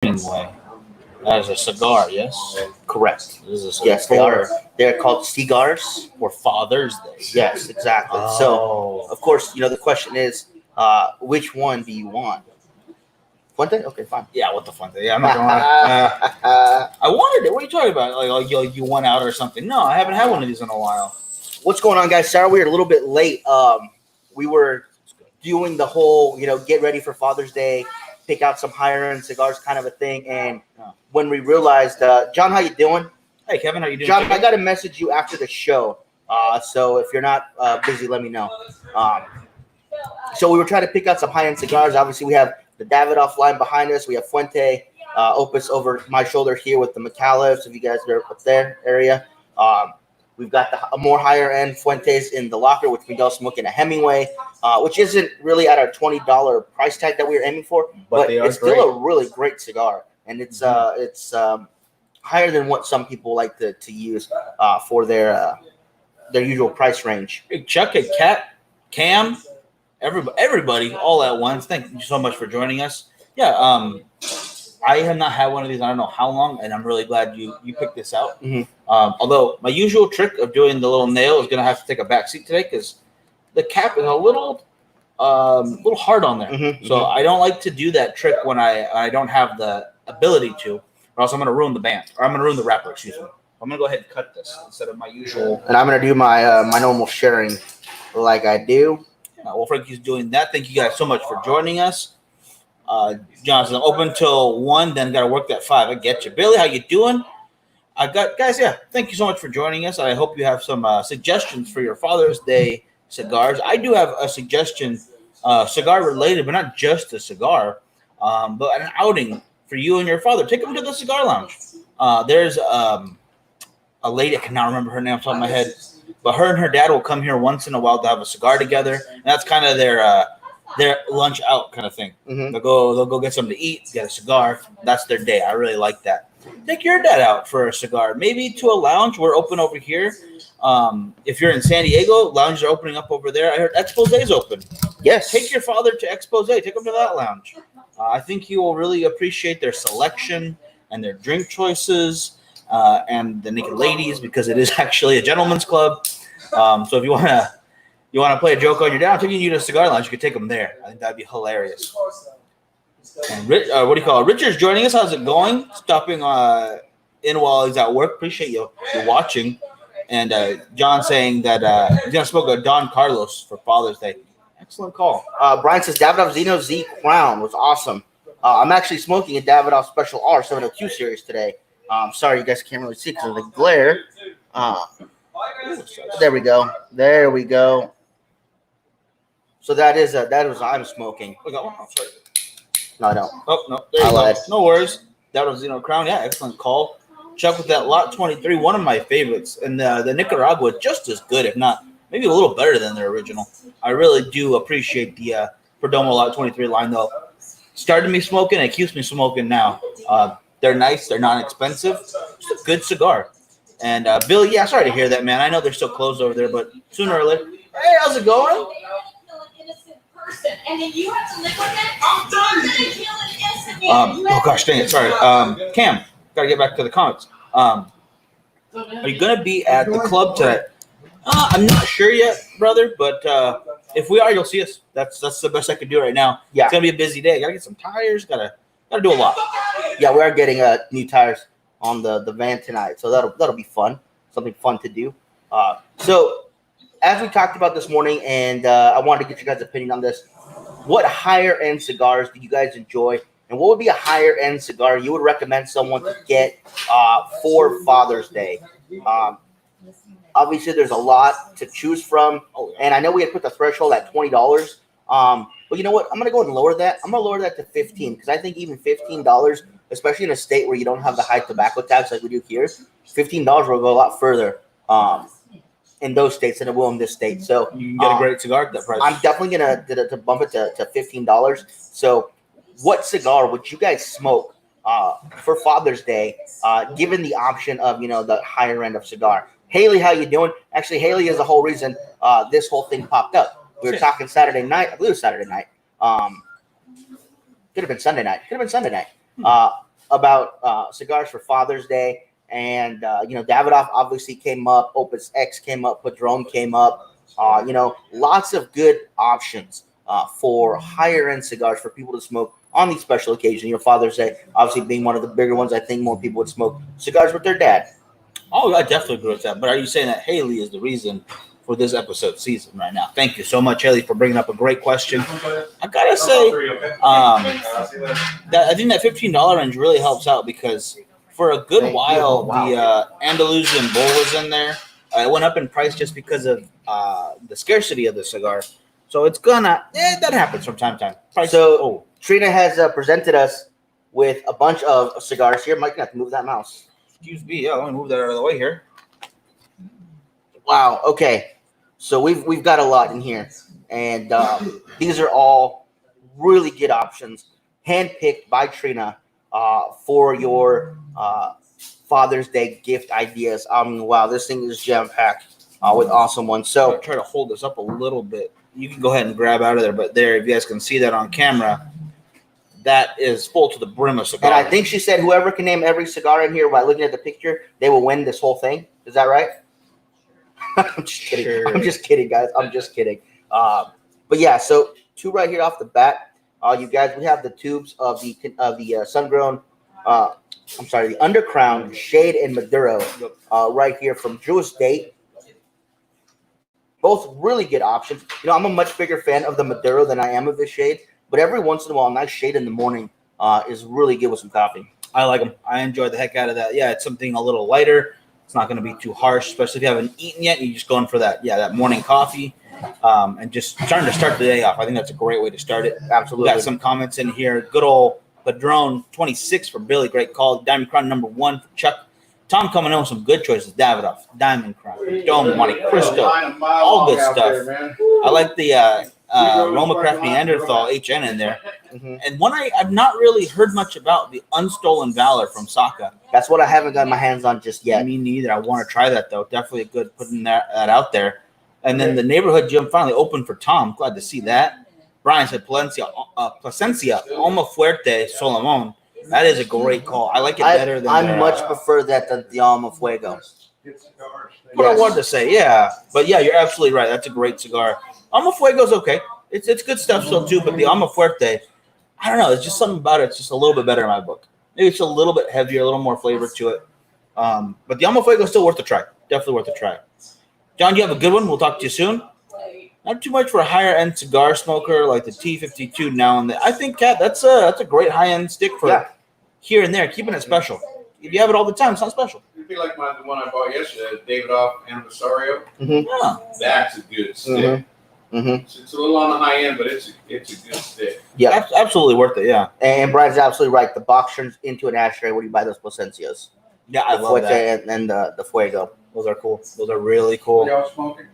Hemingway. That is a cigar, yes? Correct. This is a cigar. Yes, they are. They're called cigars. For Father's Day. Yes, exactly. So, of course, the question is, which one do you want? Fuente? Okay, fine. Yeah, what the fun thing? Yeah, I'm not gonna lie. I wanted it. What are you talking about? Like, you won out or something? No, I haven't had one of these in a while. What's going on, guys? Sorry, we were a little bit late. We were doing the whole, get ready for Father's Day, pick out some higher end cigars, kind of a thing. And when we realized, John, how you doing? Hey, Kevin, how you doing? John, I got to message you after the show. So if you're not busy, let me know. So we were trying to pick out some high end cigars. Obviously, we have the Davidoff line behind us. We have Fuente, Opus over my shoulder here with the McAuliffes. If you guys are up there area, we've got the more higher end Fuentes in the locker with Miguel smoking a Hemingway, which isn't really at our $20 price tag that we were aiming for, but it's still a really great cigar, and it's higher than what some people like to use for their usual price range. Hey, Chuck and Kat, Cam. Everybody, all at once. Thank you so much for joining us. Yeah, I have not had one of these. I don't know how long, and I'm really glad you picked this out. Mm-hmm. Although my usual trick of doing the little nail is going to have to take a back seat today because the cap is a little hard on there. Mm-hmm. So I don't like to do that trick when I don't have the ability to, or else I'm going to ruin the band, or I'm going to ruin the wrapper. Excuse me. I'm going to go ahead and cut this instead of my usual. And I'm going to do my my normal sharing like I do. Well, Frankie's doing that. Thank you guys so much for joining us. Johnson, open till 1, then got to work at 5. I get you. Billy, how you doing? Guys, yeah, thank you so much for joining us. I hope you have some suggestions for your Father's Day cigars. I do have a suggestion, cigar related, but not just a cigar, but an outing for you and your father. Take them to the cigar lounge. There's a lady, I cannot remember her name off the top of my head, but her and her dad will come here once in a while to have a cigar together, and that's kind of their lunch out kind of thing. Mm-hmm. They'll go get something to eat, get a cigar. That's their day. I really like that. Take your dad out for a cigar, maybe to a lounge. We're open over here. If you're in San Diego, lounges are opening up over there. I heard Exposé's open. Yes. Take your father to Exposé. Take him to that lounge. I think you will really appreciate their selection and their drink choices. And the naked ladies, because it is actually a gentleman's club. So if you want to play a joke on your dad, I'm taking you to a cigar lounge. You could take them there. I think that'd be hilarious. And what do you call it? Richard's joining us. How's it going? Stopping in while he's at work. Appreciate you watching. And John saying that he's gonna smoke a Don Carlos for Father's Day. Excellent call. Brian says Davidoff Zeno Z Crown was awesome. I'm actually smoking a Davidoff Special R702 series today. Sorry, you guys can't really see because of the glare. There we go. So that is I'm smoking. We got one. Oh, sorry. No, I don't. Oh no, there you go. No worries. That was Crown. Yeah, excellent call. Chuck with that Lot 23, one of my favorites, and the Nicaragua just as good, if not maybe a little better than their original. I really do appreciate the Perdomo Lot 23 line though. Started me smoking, it keeps me smoking now. They're nice. They're not expensive. Just a good cigar. And Billy, yeah, sorry to hear that, man. I know they're still closed over there, but sooner or later. Hey, how's it going? Oh gosh, dang it. Sorry. Cam, gotta get back to the comments. Are you gonna be at the club today? I'm not sure yet, brother, but if we are, you'll see us. That's the best I could do right now. Yeah. It's gonna be a busy day. Gotta get some tires. Gotta do a lot. Yeah, we are getting new tires on the van tonight, so that'll be fun. Something fun to do. So as we talked about this morning, and I wanted to get your guys' opinion on this. What higher end cigars do you guys enjoy, and what would be a higher end cigar you would recommend someone to get for Father's Day? Obviously, there's a lot to choose from, and I know we had put the threshold at $20. But you know what? I'm gonna go ahead and lower that. I'm gonna lower that to $15 because I think even $15, especially in a state where you don't have the high tobacco tax like we do here, $15 will go a lot further in those states than it will in this state. So you can get a great cigar at that price. I'm definitely gonna to bump it to $15. So, what cigar would you guys smoke for Father's Day, given the option of the higher end of cigar? Haley, how you doing? Actually, Haley is the whole reason this whole thing popped up. We were talking Saturday night. I believe it was Saturday night. Could have been Sunday night. about cigars for Father's Day, and Davidoff obviously came up, Opus X came up, Padron came up. Lots of good options for higher end cigars for people to smoke on these special occasions. Father's Day obviously being one of the bigger ones. I think more people would smoke cigars with their dad. Oh, I definitely agree with that. But are you saying that Haley is the reason for this episode season right now? Thank you so much, Haley, for bringing up a great question. I gotta say, that I think that $15 range really helps out because for a good while the Andalusian Bull was in there. It went up in price just because of the scarcity of the cigar. So it's gonna that happens from time to time. Trina has presented us with a bunch of cigars here. Mike, you have to move that mouse. Excuse me. Yeah, let me move that out of the way here. Wow. Okay. So we've got a lot in here, and these are all really good options, handpicked by Trina for your Father's Day gift ideas. I mean, wow, this thing is jam packed with awesome ones. So I'll try to hold this up a little bit. You can go ahead and grab out of there, but there, if you guys can see that on camera, that is full to the brim of cigars. And I think she said whoever can name every cigar in here by looking at the picture, they will win this whole thing. Is that right? I'm just kidding. Sure. I'm just kidding, guys. I'm just kidding. But yeah, so two right here off the bat. You guys, we have the tubes of the sun-grown. The Undercrown Shade and Maduro right here from Drew Estate. Both really good options. I'm a much bigger fan of the Maduro than I am of the Shade, but every once in a while, a nice Shade in the morning is really good with some coffee. I like them. I enjoy the heck out of that. Yeah, it's something a little lighter. It's not going to be too harsh, especially if you haven't eaten yet. You're just going for that morning coffee and just trying to start the day off. I think that's a great way to start it. Absolutely. We got some comments in here. Good old Padron 26 for Billy. Great call. Diamond Crown number 1 for Chuck. Tom coming in with some good choices. Davidoff, Diamond Crown, Dome, Monte Cristo, all good stuff. I like the Roma Craft Neanderthal HN in there. Mm-hmm. And one I've not really heard much about, the Unstolen Valor from Saka. That's what I haven't got my hands on just yet. Me neither. I want to try that, though. Definitely good putting that out there. And then the neighborhood gym finally opened for Tom. Glad to see that. Brian said Plasencia, Alma Fuerte, Solomon. That is a great call. I like it better than I much prefer that than the Alma Fuego. What I wanted to say, yeah. But yeah, you're absolutely right. That's a great cigar. Alma Fuego's okay. It's good stuff still too, but the Alma Fuerte, I don't know. It's just something about it. It's just a little bit better in my book. Maybe it's a little bit heavier, a little more flavor to it. But the Alma Fuego is still worth a try. Definitely worth a try. John, you have a good one. We'll talk to you soon. Not too much for a higher end cigar smoker like the T52 now and then. I think, Kat, that's a great high end stick for here and there, keeping it special. If you have it all the time, it's not special. It'd be like the one I bought yesterday, Davidoff Anniversario. Mm-hmm. Yeah. That's a good stick. Mm-hmm. It's a little on the high end, but it's a good stick. Yeah, Absolutely worth it, yeah. And Brian's absolutely right. The box turns into an ashtray when you buy those Plasencias. Yeah, I love that. And the Fuego. Those are cool. Those are really cool. What y'all smoking?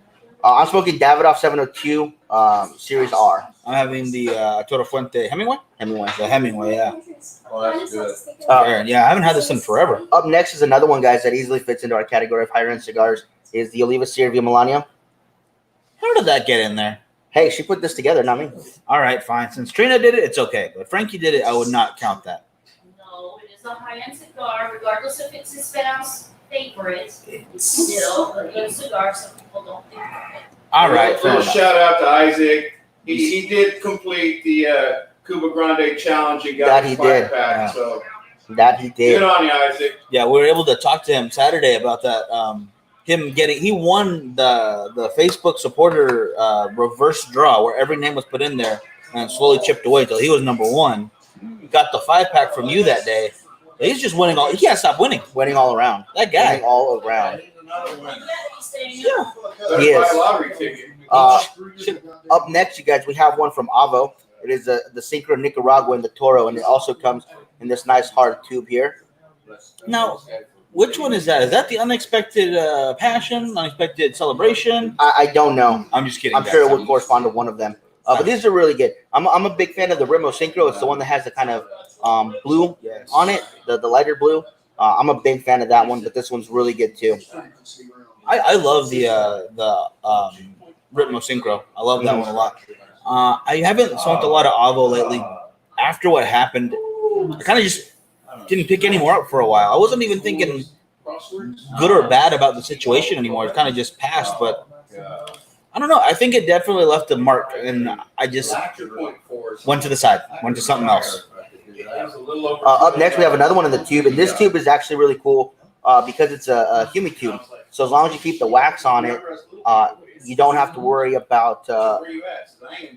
I'm smoking Davidoff 702 Series R. I'm having the Toro Fuente Hemingway. The Hemingway, yeah. Oh, that's good. Yeah, I haven't had this in forever. Up next is another one, guys, that easily fits into our category of higher end cigars. Is the Oliva Sierra Melania. How did that get in there? Hey, she put this together, not me. All right, fine. Since Trina did it, it's okay. But Frankie did it, I would not count that. No, it is a high-end cigar, regardless if it's Esperan's favorite. It's still a good cigar. Some people don't think of it. All right, fair Little enough. shout out to Isaac. He did complete the Cuba Grande challenge and got That his he did. 5-pack. Yeah. So That he did. good on you, Isaac. Yeah, we were able to talk to him Saturday about that. He won the Facebook supporter reverse draw where every name was put in there and slowly chipped away until he was number 1. Got the 5-pack from you that day. He's just winning all. He can't stop winning. Winning all around. That guy. Winning all around. Yeah. Better He buy is. a lottery ticket. Up next, you guys, we have one from Avo. It is the Synchro Nicaragua and the Toro, and it also comes in this nice hard tube here. Now, which one is that? Is that the Unexpected Passion, Unexpected Celebration? I don't know. I'm just kidding. I'm sure it would correspond to one of them. But these are really good. I'm a big fan of the Remo Synchro. It's the one that has the kind of blue Yes. on it, the lighter blue. I'm a big fan of that one, but this one's really good too. I love the Ritmo Synchro. I love that one a lot. I haven't smoked a lot of Avo lately. After what happened, I kind of just didn't pick any more up for a while. I wasn't even thinking good or bad about the situation anymore. It kind of just passed, but I don't know. I think it definitely left a mark, and I just went to the side, went to something else. Up next, we have another one in the tube, and this tube is actually really cool because it's a humid tube. So as long as you keep the wax on it, you don't have to worry about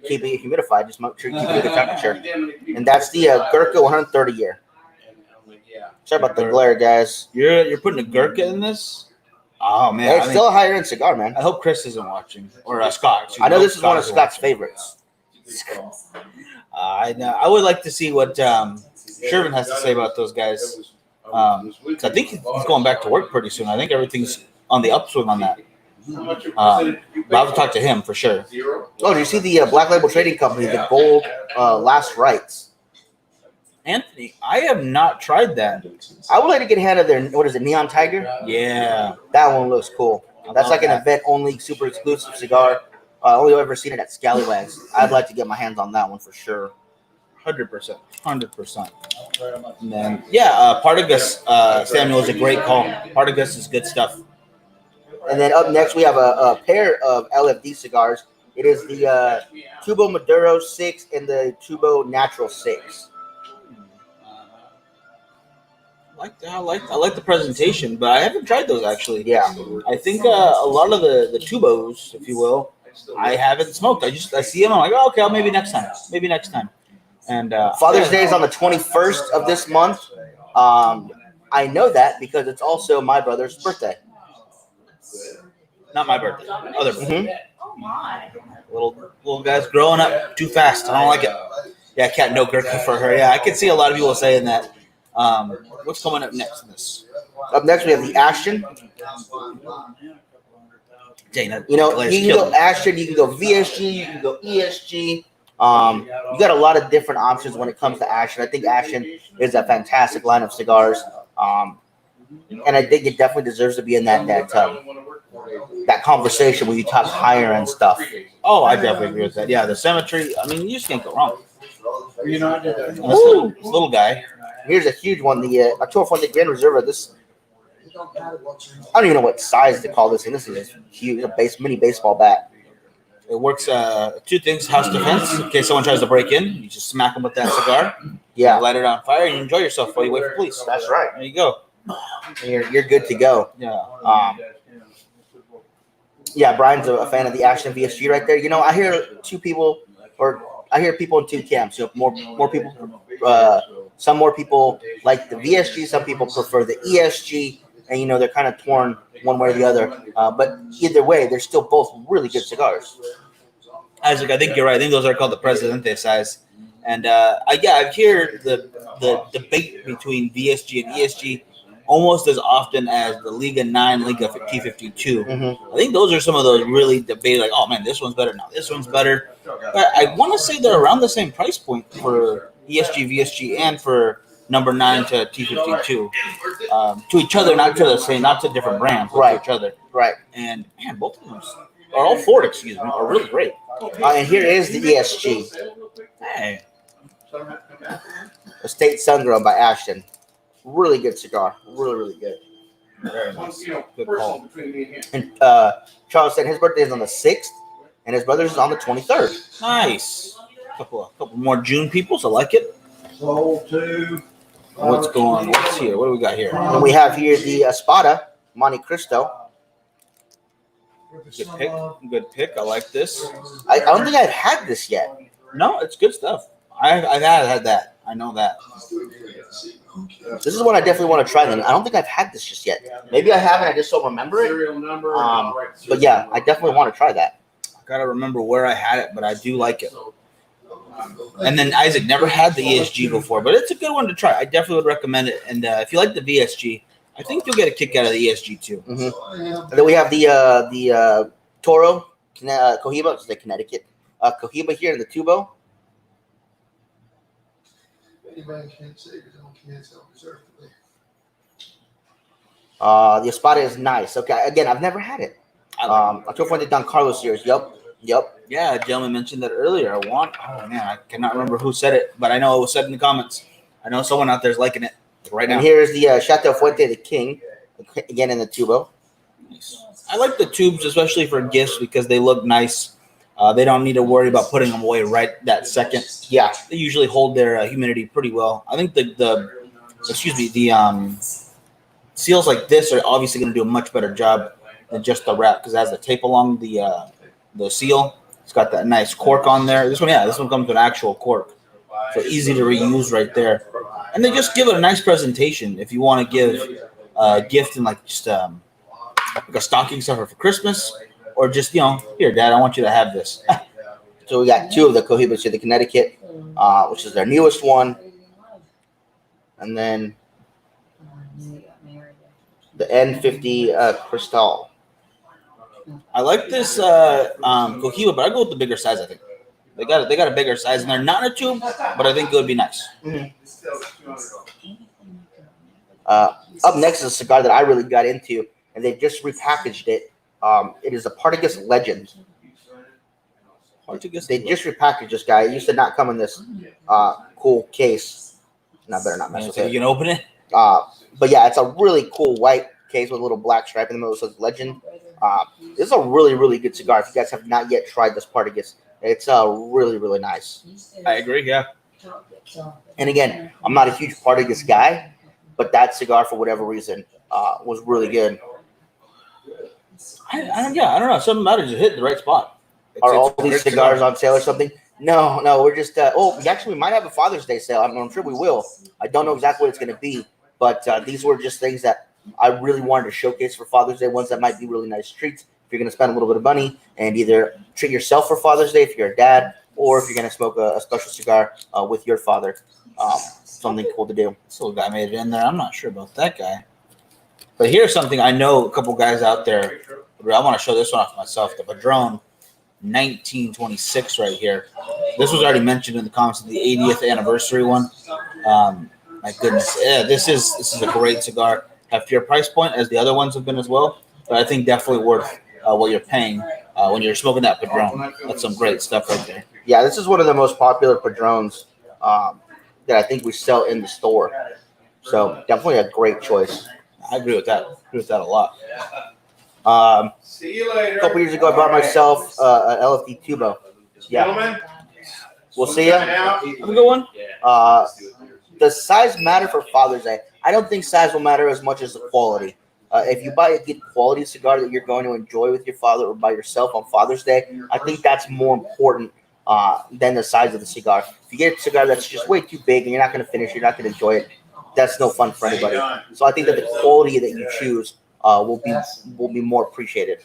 keeping it humidified. Just make sure you keep it a good temperature. And that's the Gurkha 130 year. Sorry about the glare, guys. You're putting a Gurkha in this? Oh man, Hey, it's still a higher end cigar, man. I hope Chris isn't watching, or Scott. I know this is one of Scott's favorites. I know. I would like to see what Sherman has to say about those guys. 'Cause I think he's going back to work pretty soon. I think everything's on the upswing on that. But I'll talk to him for sure. Oh, do you see the Black Label Trading Company, the gold last rights? Anthony, I have not tried that. I would like to get a hand of their, what is it, Neon Tiger? Yeah. That one looks cool. That's love like an that. event-only, super exclusive cigar. Only ever seen it at Scallywags. I'd like to get my hands on that one for sure. 100%. 100%. And then, Partagas, Samuel, is a great call. Partagas is good stuff. And then up next, we have a pair of LFD cigars. It is the Tubo Maduro 6 and the Tubo Natural 6. I like the presentation, but I haven't tried those actually. Yeah. I think a lot of the tubos, if you will, I haven't smoked. I see them. I'm like, oh, okay, maybe next time. Maybe next time. And Father's Day is on the 21st of this month. I know that because it's also my brother's birthday. Not my birthday. Other birthday. Mhm. Oh my. Little guys growing up too fast. I don't like it. Yeah, cat no Gurkha for her. Yeah, I can see a lot of people saying that. What's coming up next in this? Up next, we have the Ashton. Dang, that You know, glare's you can go killing me. Ashton, you can go VSG, you can go ESG. You got a lot of different options when it comes to Ashton. I think Ashton is a fantastic line of cigars. And I think it definitely deserves to be in that conversation where you talk higher end stuff. Oh, I definitely agree with that. Yeah, the symmetry. I mean, you just can't go wrong. You know, And this little guy. Here's a huge one, the Arturo Fuente Gran Reserva. This, I don't even know what size to call this thing. This is huge, a mini baseball bat. It works two things: house defense. In case someone tries to break in, you just smack them with that cigar, Yeah, light it on fire, and you enjoy yourself while you wait for police. that's right. There you go. You're good to go. Yeah. Yeah, Brian's a fan of the Ashton VSG right there. You know, I hear people in two camps. You know, more people. Some more people like the VSG. Some people prefer the ESG, and you know they're kind of torn one way or the other. But either way, they're still both really good cigars. Isaac, I think you're right. I think those are called the Presidente size. And I hear the debate between VSG and ESG almost as often as the Liga 9, Liga T52. Mm-hmm. I think those are some of those really debated, like, oh man, this one's better. Now this one's better. But I want to say they're around the same price point for ESG, VSG, and for number 9 to T52. To each other, not to the same, not to different brands, but Right. to each other. Right. And man, both of them are all four, excuse me, are really great. And here is the ESG, Hey, Estate Sungrown by Ashton. Really good cigar. Really, really good. very nice. Good call. And Charles said his birthday is on the 6th, and his brother's is on the 23rd. Nice. Couple more June peoples. I like it. What's going on? What's here? What do we got here? And we have here the Espada Monte Cristo. Good pick. Good pick. I like this. I don't think I've had this yet. No, it's good stuff. I've had that. I know that. This is one I definitely want to try. Then I don't think I've had this just yet. Maybe I haven't. I just don't remember it. But yeah, I definitely want to try that. I gotta remember where I had it, but I do like it. And then Isaac never had the ESG before, but it's a good one to try. I definitely would recommend it. And if you like the VSG, I think you'll get a kick out of the ESG too. And then we have the Toro Cohiba, it's the Connecticut Cohiba here in the Tubo. The Espada is nice. Okay, again, I've never had it. I took one of the Don Carlos series. Yep. Yeah, a gentleman mentioned that earlier. I cannot remember who said it, but I know it was said in the comments. I know someone out there's liking it. right now. And here's the Chateau Fuente, the King, again in the tubo. Nice. I like the tubes, especially for gifts, because they look nice. They don't need to worry about putting them away right that second. Yeah, They usually hold their humidity pretty well. I think the seals like this are obviously going to do a much better job than just the wrap, because it has the tape along the seal. It's got that nice cork on there. This one comes with an actual cork, so easy to reuse right there. And they just give it a nice presentation if you want to give a gift in like just like a stocking stuffer for Christmas, or just here, Dad, I want you to have this. so we got two of the Cohibas here, the Connecticut, which is their newest one, and then the N50 Cristal. I like this Cohiba, but I go with the bigger size. I think they got a bigger size, and they're not in a tube, but I think it would be nice. Up next is a cigar that I really got into, and they just repackaged it. It is a Partagas Legend. They just repackaged this guy. It used to not come in this cool case. And I better not mess with So it. you can open it. But yeah, it's a really cool white case with a little black stripe in the middle. It says Legend. This is a really, really good cigar. If you guys have not yet tried this Partagas, it's really, really nice. I agree. Yeah. And again, I'm not a huge Partagas guy, but that cigar, for whatever reason, was really good. I don't know. Something about it just hit the right spot. Are all It's a these great cigars cigar. on sale or something? No, we're just. We might have a Father's Day sale. I'm sure we will. I don't know exactly what it's going to be, but these were just things that I really wanted to showcase for Father's Day. Ones that might be really nice treats if you're going to spend a little bit of money and either treat yourself for Father's Day if you're a dad, or if you're going to smoke a special cigar with your father. Something cool to do. This little guy made it in there. I'm not sure about that guy. But here's something I know a couple guys out there. I want to show this one off myself. The Padron 1926 right here. This was already mentioned in the comments of the 80th anniversary one. My goodness. Yeah, this is a great cigar. Heftier price point as the other ones have been as well. But I think definitely worth what you're paying when you're smoking that Padron. That's some great stuff right there. Yeah, this is one of the most popular Padrones that I think we sell in the store. So definitely a great choice. I agree with that. I agree with that a lot. See you later. A couple years ago, I bought myself an LFD Tubo. Yeah, Gentlemen, we'll see ya. Have a good one. Does size matter for Father's Day? I don't think size will matter as much as the quality. If you buy a good quality cigar that you're going to enjoy with your father or by yourself on Father's Day, I think that's more important than the size of the cigar. If you get a cigar that's just way too big and you're not going to finish, you're not going to enjoy it, that's no fun for anybody. So I think that the quality that you choose will be more appreciated.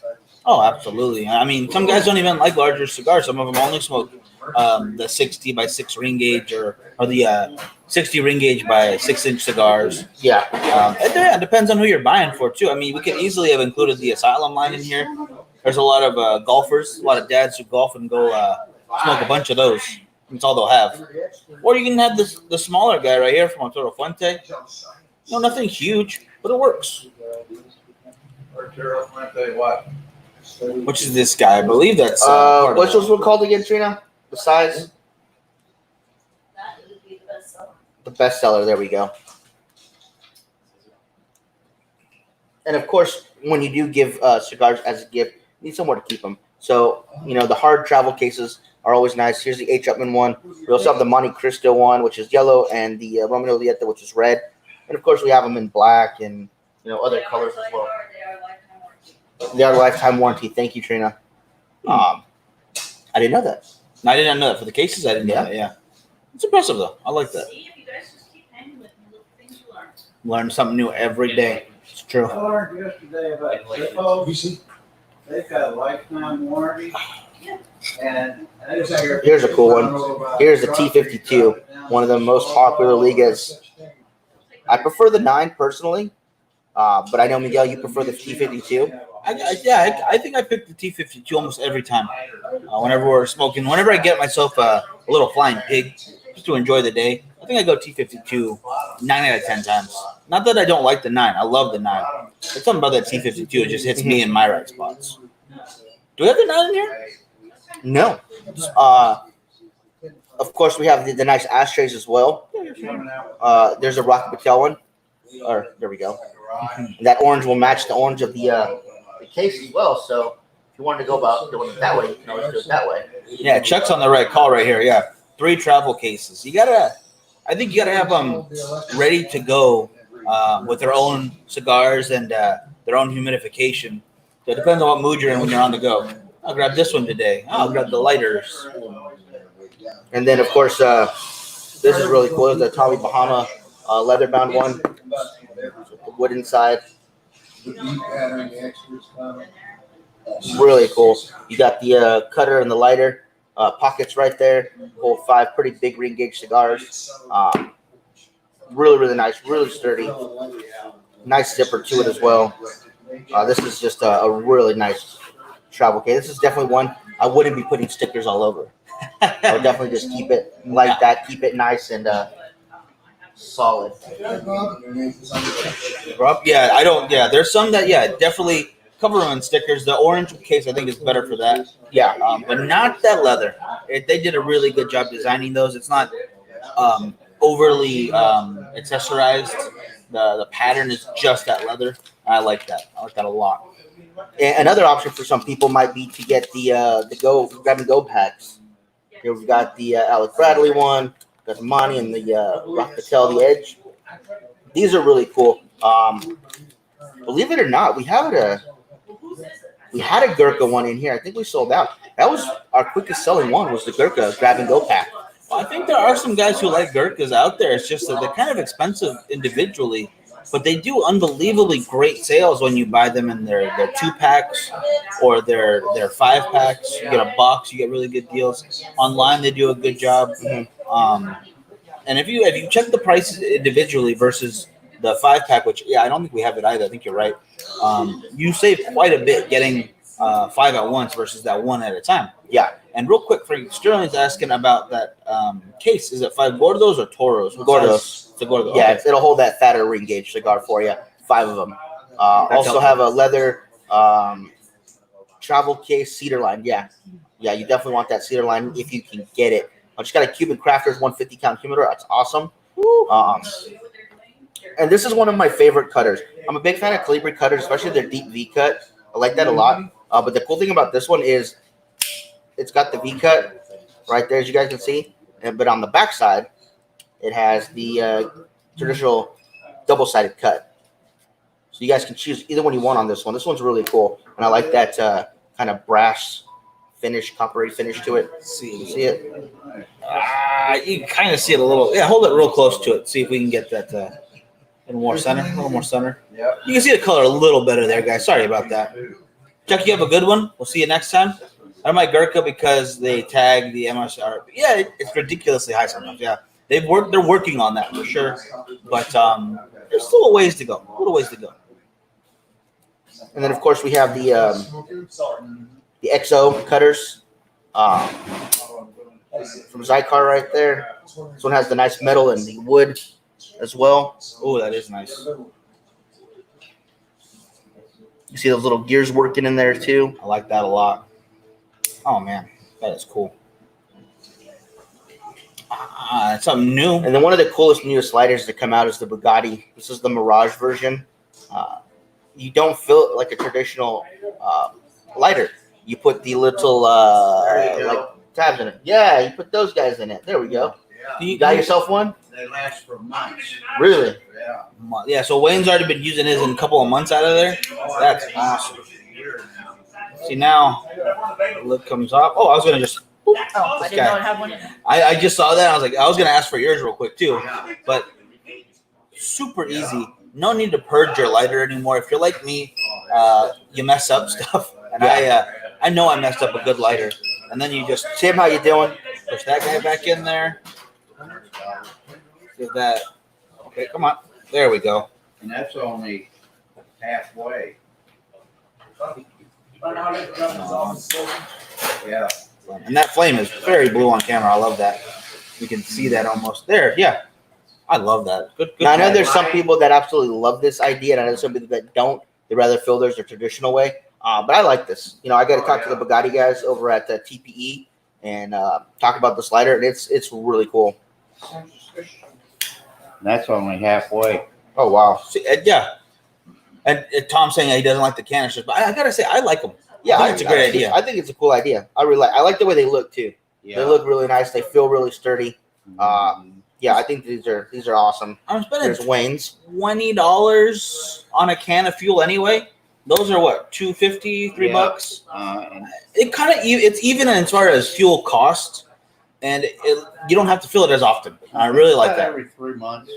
Oh, absolutely. I mean, some guys don't even like larger cigars. Some of them only smoke the 60 by 6 ring gauge or the 60 ring gauge by 6-inch cigars. Yeah. It depends on who you're buying for, too. I mean, we could easily have included the Asylum line in here. There's a lot of golfers, a lot of dads who golf and go smoke a bunch of those. That's all they'll have. Or you can have the smaller guy right here from Arturo Fuente. No, nothing huge, but it works. Arturo Fuente, what? Which is this guy? I believe that's. part of What's the- this one called again, Trina? The size? That would be the best seller. The bestseller. There we go. And of course, when you do give cigars as a gift, you need somewhere to keep them. So, the hard travel cases are always nice. Here's the H. Upman one. We also have the Monte Cristo one, which is yellow, and the Romeo Julieta, which is red. And of course, we have them in black and other colors as well. They are lifetime warranty. Thank you, Trina. I didn't know that. I didn't know that for the cases. I didn't know that. Yeah, it's impressive though. I like that. See, if you guys just keep hanging with me, little things you learn. Learn something new every day. It's true. I learned yesterday about Zippos. They've got a lifetime warranty. And Here's a cool one. Here's the T52, one of the most popular Ligas. I prefer the 9 personally, but I know, Miguel, you prefer the T52. I think I pick the T52 almost every time. Whenever we're smoking, whenever I get myself a little flying pig just to enjoy the day, I think I go T52 9 out of 10 times. Not that I don't like the 9. I love the 9. There's something about that T52. It just hits me in my right spots. Do we have the 9 in here? No. Of course, we have the nice ashtrays as well. There's a Rocky Patel one. Or there we go. And that orange will match the orange of the case as well. So if you wanted to go about doing it that way, you can always do it that way. Yeah, Chuck's on the right call right here. Yeah, 3 travel cases. I think you gotta have them ready to go with their own cigars and their own humidification. So it depends on what mood you're in when you're on the go. I'll grab this one today. I'll grab the lighters. And then, of course, this is really cool. It's a Tommy Bahama leather bound one with the wood inside. Really cool. You got the cutter and the lighter pockets right there. Hold 5 pretty big ring gauge cigars. Really, really nice. Really sturdy. Nice zipper to it as well. This is just a really nice travel case. This is definitely one I wouldn't be putting stickers all over. I would definitely just keep it like that. Keep it nice and solid. Rob? Yeah, I don't. Yeah, there's some that definitely cover them in stickers. The orange case I think is better for that. Yeah, But not that leather. They did a really good job designing those. It's not overly accessorized. The pattern is just that leather. I like that. I like that a lot. and another option for some people might be to get the grab and go packs. Here we've got the Alec Bradley one, got the Monty and the Rock Patel, the Edge. These are really cool. Believe it or not, we had a Gurkha one in here. I think we sold out. That was our quickest selling one. Was the Gurkha grab and go pack. Well, I think there are some guys who like Gurkhas out there. It's just that they're kind of expensive individually, but they do unbelievably great sales when you buy them in their 2-packs or their 5-packs. You get a box, you get really good deals. Online, they do a good job. And if you check the prices individually versus the 5-pack, which I don't think we have it either. I think you're right. You save quite a bit getting 5 at once versus that 1 at a time. Yeah. And real quick, Frank Sterling's asking about that case. Is it 5 Gordos or Toros? Gordos. It's a Gordo. Yeah, Okay. it'll hold that fatter ring gauge cigar for you. 5 of them. Also helpful. have a leather travel case cedar line. Yeah, you definitely want that cedar line if you can get it. I just got a Cuban Crafters 150 count humidor. That's awesome. And this is one of my favorite cutters. I'm a big fan of Calibri cutters, especially their deep V cut. I like that a lot. But the cool thing about this one is it's got the V cut right there, as you guys can see. But on the back side, it has the traditional double-sided cut. So you guys can choose either one you want on this one. This one's really cool. And I like that kind of brass finish, coppery finish to it. See it? You can kind of see it a little. Yeah, hold it real close to it. See if we can get that a little more center. A little more center. Yep. You can see the color a little better there, guys. Sorry about that. Chuck, you have a good one. We'll see you next time. I don't like Gurkha because they tag the MSR. Yeah, it's ridiculously high sometimes. Yeah, they're working on that for sure. But there's still a ways to go. A little ways to go. And then, of course, we have the XO cutters from Zycar right there. This one has the nice metal and the wood as well. Oh, that is nice. You see those little gears working in there too. I like that a lot. Oh man, that is cool. It's something new. And then one of the coolest newest lighters to come out is the Bugatti. This is the Mirage version. You don't feel it like a traditional lighter. You put the little like tabs in it. Yeah, you put those guys in it. There we go. You got yourself one? They last for months. Really? Yeah. Yeah, so Wayne's already been using his in a couple of months out of there. That's awesome. See, now the lid comes off. Oh, I was going to just. Oh, I didn't know I had one in there. I just saw that. I was like, I was going to ask for yours real quick too. But super easy. No need to purge your lighter anymore. If you're like me, you mess up stuff. And I know I messed up a good lighter. And then you just Tim, how you doing? push that guy back in there. Give that. Okay, come on. There we go. And that's only halfway. Yeah. And that flame is very blue on camera. I love that. You can see that almost there. Yeah. I love that. Good. Now, I know call. there's some people that absolutely love this idea, and I know some people that don't. They rather fill theirs the traditional way. But I like this. You know, I got to talk to the Bugatti guys over at the TPE and talk about this lighter, and it's really cool. That's only halfway. Oh wow. See, yeah. And Tom's saying that he doesn't like the canisters, but I gotta say I like them. Yeah, I think it's a great idea. I think it's a cool idea. I like the way they look too. They look really nice. They feel really sturdy. Yeah, I think these are awesome. I'm There's spending Wayne's. $20 on a can of fuel anyway. Those are what, $2.50, $3? It kind of it's even as far as fuel cost, and you don't have to fill it as often. I really like that. Every 3 months.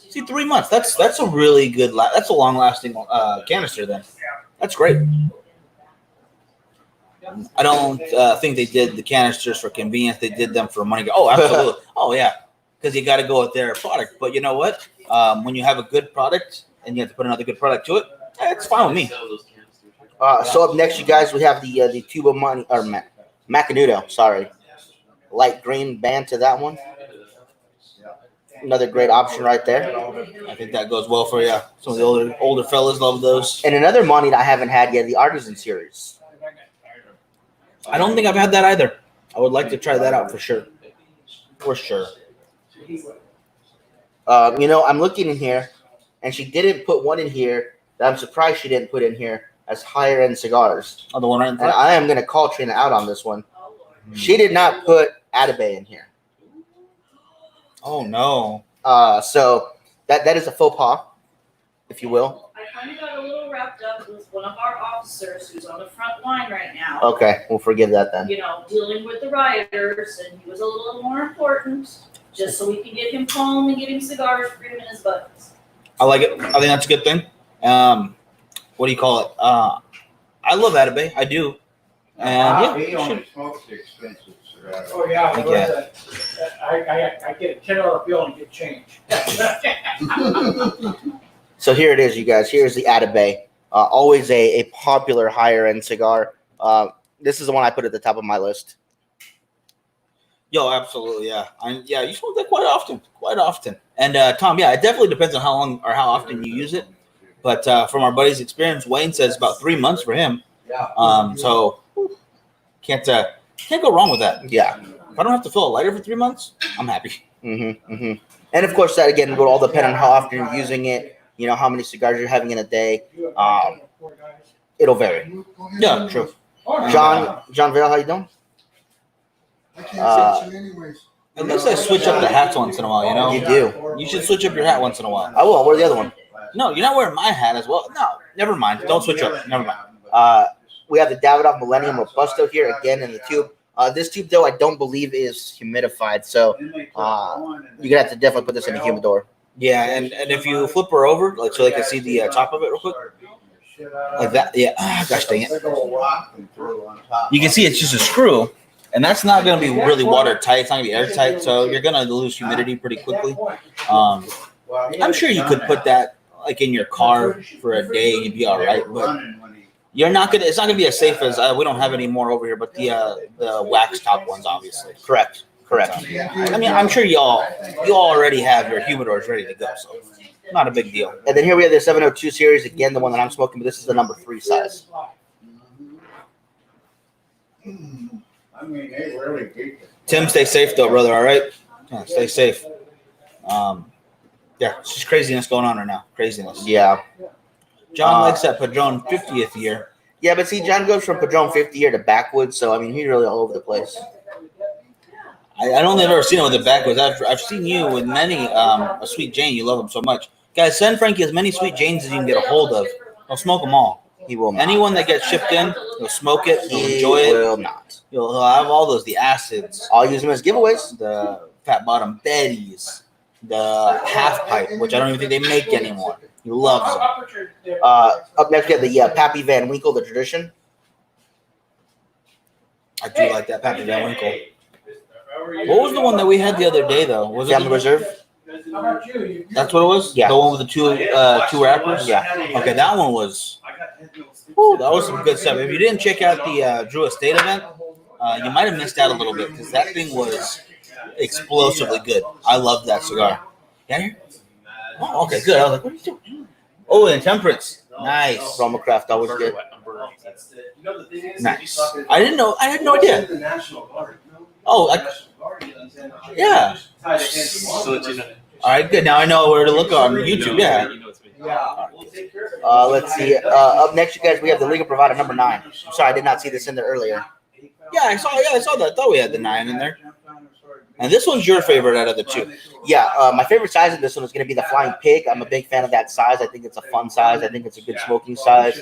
See, 3 months. That's a really good. That's a long lasting canister. Then that's great. I don't think they did the canisters for convenience. They did them for money. Oh, absolutely. Oh, yeah, because you got to go with their product. But you know what? When you have a good product and you have to put another good product to it, it's fine with me. So up next, you guys, we have the Tuba Money or Macanudo. Sorry, light green band to that one. Another great option right there. I think that goes well for you. Some of the older fellas love those. And another money that I haven't had yet, the Artisan series. I don't think I've had that either. I would like to try that out for sure. For sure. I'm looking in here, and she didn't put one in here that I'm surprised she didn't put in here as higher end cigars. Oh, the one right in And front? I am going to call Trina out on this one. She did not put Atabey in here. Oh, no. So that is a faux pas, if you will. I kind of got a little wrapped up with one of our officers who's on the front line right now. Okay, we'll forgive that then. You know, dealing with the rioters, and he was a little more important, just so we can get him home and get him cigars for him and his buddies. I like it. I think that's a good thing. What do you call it? I love Atabey. I do. And He yeah, only smokes the expensive cigars. Oh, yeah, I get I get a $10 bill and get change. So here it is, you guys. Here's the Atabey. Always a popular higher end cigar. This is the one I put at the top of my list. yo, absolutely, yeah. You smoke that quite often. And Tom, yeah, it definitely depends on how long or how often you use it. But from our buddy's experience, Wayne says about 3 months for him. So can't go wrong with that. Yeah. If I don't have to fill a lighter for 3 months, I'm happy. And of course, that again will all depend on how often you're using it. You know, how many cigars you're having in a day. It'll vary. Yeah, true. John Vale, how you doing? I can't see you anyways. At least I switch up the hats once in a while, you know? You do. You should switch up your hat once in a while. I will. Where's the other one? No, you're not wearing my hat as well. No, never mind. Don't switch up. Never mind. We have the Davidoff Millennium Robusto here again in the tube. This tube, though, I don't believe is humidified, so you're gonna have to definitely put this in the humidor. Yeah, and if you flip her over, like so they can see the top of it real quick, like that. Yeah, gosh dang it. You can see it's just a screw, and that's not going to be really watertight. It's not going to be airtight, so you're going to lose humidity pretty quickly. I'm sure you could put that like in your car for a day and you'd be all right, but you're not gonna. It's not going to be as safe as we don't have any more over here, but the wax top ones, obviously. Correct. I mean, I'm sure you all already have your humidors ready to go, so not a big deal. And then here we have the 702 series, again, the one that I'm smoking, but this is the number 3 size. I mean, they really beat it. Tim, stay safe though, brother. All right, yeah, stay safe. Yeah, it's just craziness going on right now. Craziness. Yeah. John likes that Padron 50th year. Yeah, but see, John goes from Padron 50 year to Backwoods, so I mean, he's really all over the place. I don't think I've ever seen it with the backwoods. I've seen you with many a Sweet Jane. You love them so much, guys. Send Frankie as many Sweet Janes as you can get a hold of. He'll smoke them all. He will not. Anyone that gets shipped in, he'll smoke it. He'll He enjoy it. will not. He'll have all those, the acids, I'll use them as giveaways. the fat bottom Betties, the half pipe, which I don't even think they make anymore. He loves them. Up next, we have the Pappy Van Winkle, the tradition. I do like that Pappy Van Winkle. What was the one that we had the other day though? Was it Family Reserve. How about you? That's what it was? Yeah. The one with the two wrappers? Yeah. Okay, that one was. Whew, that was some good stuff. If you didn't check out the Drew Estate event, you might have missed out a little bit because that thing was explosively good. I love that cigar. Yeah. Oh, okay, good. I was like, what are you doing? Oh, and Temperance. Nice. Roma Craft, always good. Nice. I didn't know. I had no idea. Oh, yeah. So it's All right, good. Now I know where to look on YouTube. Yeah. Let's see. Up next, you guys, we have the Liga Privada number 9. I'm sorry, I did not see this in there earlier. Yeah, I saw that. I thought we had the 9 in there. And this one's your favorite out of the 2. Yeah, my favorite size of this one is going to be the Flying Pig. I'm a big fan of that size. I think it's a fun size. I think it's a good smoking size.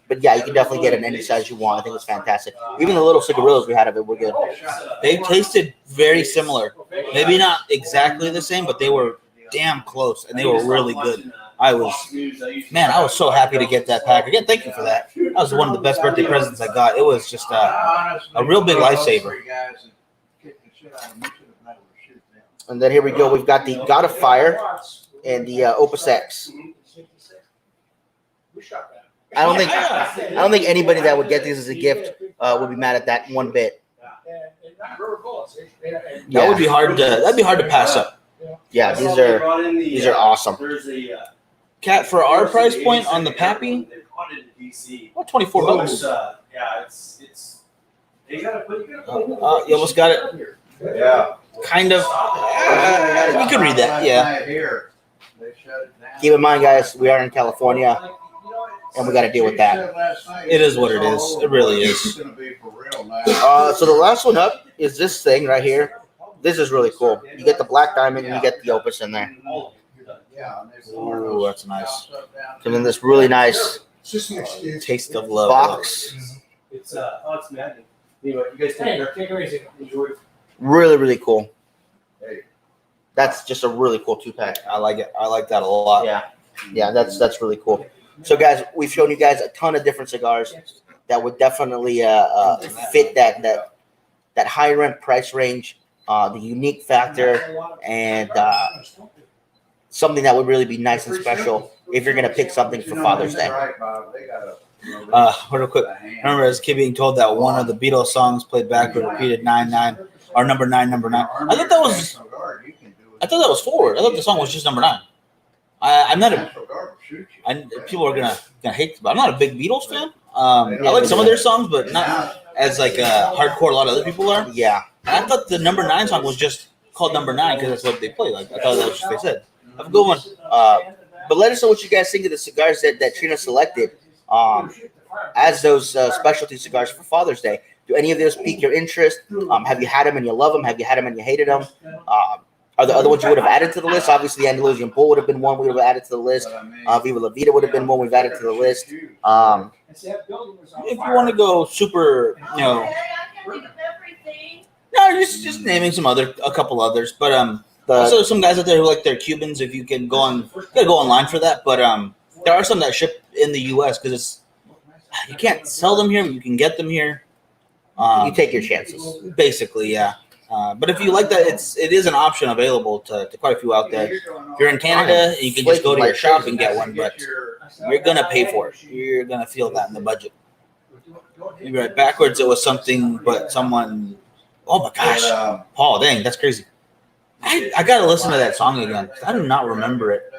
But yeah, you can definitely get it in any size you want. I think it's fantastic. Even the little cigarillos we had of it were good. They tasted very similar. Maybe not exactly the same, but they were damn close, and they were really good. I was so happy to get that pack. Again, thank you for that. That was one of the best birthday presents I got. It was just a real big lifesaver. And then here we go. We've got the God of Fire and the Opus X. I don't think anybody that would get these as a gift would be mad at that one bit. That would be hard to. That'd be hard to pass up. Yeah, these are awesome. Cat, for our price point on the Pappy, what, $24? You almost got it. Yeah. Kind of. You can read that. Yeah. Keep in mind, guys, we are in California, and we got to deal with that. It is what it is. It really is. So the last one up is this thing right here. This is really cool. You get the Black Diamond, and you get the Opus in there. Ooh, that's nice. And then this really nice Taste of love box. It's maddening. Anyway, you guys take care. Enjoy. Really, really cool. That's just a really cool 2-pack. I like it. I like that a lot. Yeah, that's really cool. So, guys, we've shown you guys a ton of different cigars that would definitely fit that higher end price range, the unique factor, and something that would really be nice and special if you're going to pick something for Father's Day. Real quick. Remember, as a kid being told that one of the Beatles songs played backward repeated 9-9 or number 9. I thought that was forward. I thought the song was just number 9. I'm not a. People are gonna hate, but I'm not a big Beatles fan. I like some of their songs, but not as like hardcore. A lot of other people are. Yeah. I thought the number 9 song was just called number 9 because that's what they play. Like I thought that's what they said. Have a good one. But let us know what you guys think of the cigars that Trina selected as those specialty cigars for Father's Day. Do any of those pique your interest? Have you had them and you love them? Have you had them and you hated them? Are there other ones you would have added to the list? Obviously, the Andalusian Bull would have been one we would have added to the list. Viva La Vida would have been one we've added to the list. If you want to go super, no, just naming a couple others. But also some guys out there who like their Cubans. If you can gotta go online for that. But there are some that ship in the U.S. because you can't sell them here, but you can get them here. You take your chances. Basically, yeah. But if you like that, it is an option available to quite a few out there. If you're in Canada, you can just go to your shop and get one, but you're going to pay for it. You're going to feel that in the budget. Maybe right backwards, it was something, but someone, oh my gosh, Paul, dang, that's crazy. I got to listen to that song again. I do not remember it.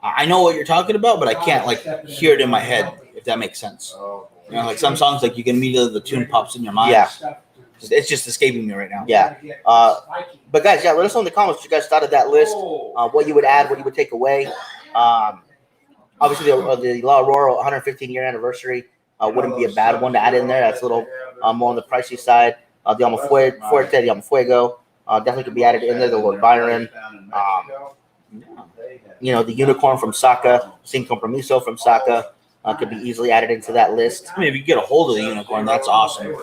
I know what you're talking about, but I can't hear it in my head, if that makes sense. You know, like some songs, you can immediately, the tune pops in your mind. Yeah. It's just escaping me right now. Yeah. But guys, let us know in the comments what you guys thought of that list, what you would add, what you would take away. Obviously, the La Aurora 115-year anniversary wouldn't be a bad one to add in there. That's a little more on the pricey side. The Alma Fuerte, the Alma Fuego definitely could be added in there. The Lord Byron. The Unicorn from Saka, Sin Compromiso from Saka could be easily added into that list. I mean, if you get a hold of the Unicorn, that's awesome.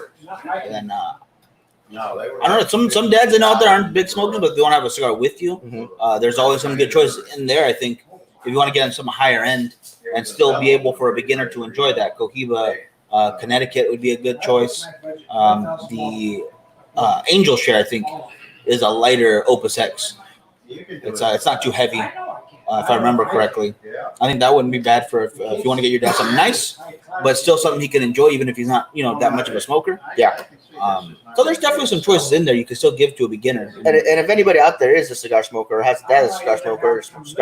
And then, I don't know, some dads I know out there aren't big smokers, but they want to have a cigar with you. Mm-hmm. There's always some good choices in there, I think, if you want to get on some higher end and still be able for a beginner to enjoy that. Cohiba, Connecticut would be a good choice. The Angel Share, I think, is a lighter Opus X. It's not too heavy, if I remember correctly. I think that wouldn't be bad for if you want to get your dad something nice, but still something he can enjoy, even if he's not, that much of a smoker. Yeah. So there's definitely some choices in there you can still give to a beginner. And if anybody out there is a cigar smoker or has a dad that's a cigar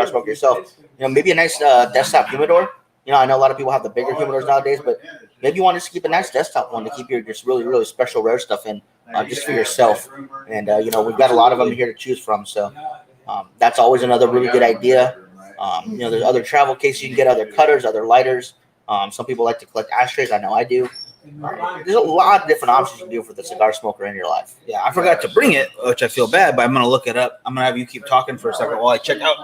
smoker yourself, maybe a nice desktop humidor. I know a lot of people have the bigger humidors nowadays, but maybe you want to just keep a nice desktop one to keep your just really, really special rare stuff in. just for yourself. And we've got a lot of them here to choose from. So that's always another really good idea. There's other travel cases you can get, other cutters, other lighters. Some people like to collect ashtrays. I know I do. There's a lot of different options you can do for the cigar smoker in your life. Yeah, I forgot to bring it, which I feel bad, but I'm gonna look it up. I'm gonna have you keep talking for a second while I check out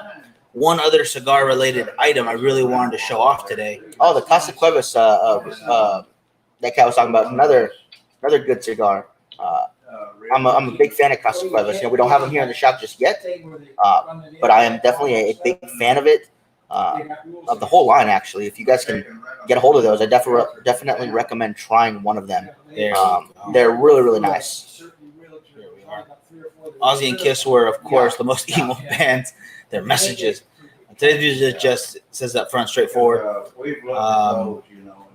one other cigar-related item I really wanted to show off today. Oh, the Casa Cuevas that cat was talking about. Another good cigar. I'm a big fan of Casa Cuevas. We don't have them here in the shop just yet, but I am definitely a big fan of it. Of the whole line, actually. If you guys can get a hold of those, I definitely recommend trying one of them. They're really, really nice. Ozzy and Kiss were, of course, the most emo bands. Their messages. Today's music just says up front, straightforward.